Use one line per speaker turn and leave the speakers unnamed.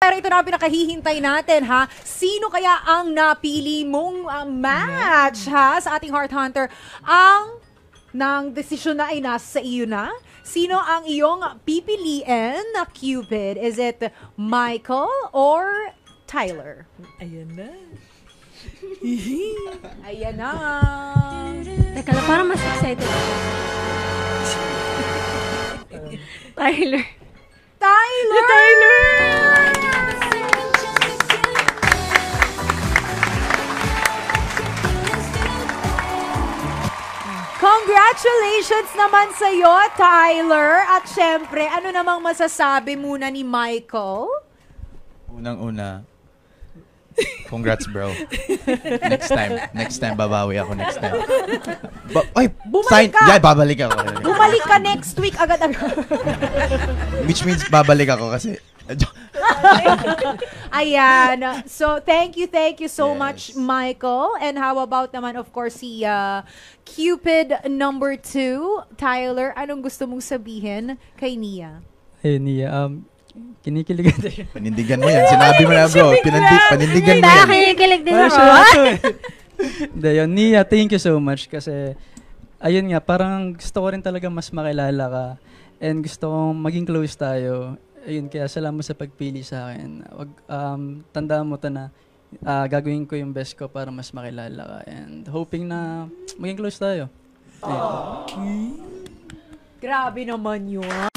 Pero ito na ang pinakahihintay natin, ha? Sino kaya ang napili mong match, ha? Sa ating Heart Hunter. Ang ng desisyon na ay nasa iyo na. Sino ang iyong pipiliin na Cupid? Is it Michael or Tyler?
Ayan na.
Ayan na.
Teka lang, parang mas excited ako. Tyler.
Tyler! Congratulations naman sa iyo, Tyler. At syempre, ano namang masasabi muna ni Michael?
Unang-una, congrats, bro. Next time, babawi ako next time.
Bumalik ka!
Yeah, babalik ako.
Bumalik ka next week agad-agad.
Which means babalik ako kasi...
Ayan. So, thank you so
Yes.
much, Michael. And how about naman, of course, si Cupid number 2, Tyler. Anong gusto mong sabihin kay Nia?
Hey, Nia, kinikilig tayo.
Panindigan mo yan. Sinabi mo na, bro. Panindigan mo yan.
Nakikilig din ako.
Hindi, yun. Nia, thank you so much kasi, ayun nga, parang gusto ko rin talaga mas makilala ka and gusto kong maging close tayo. Ayun, kaya salamat sa pagpili sa akin. Tandaan mo to na gagawin ko yung best ko para mas makilala ka and hoping na maging close tayo.
Grabe naman yun.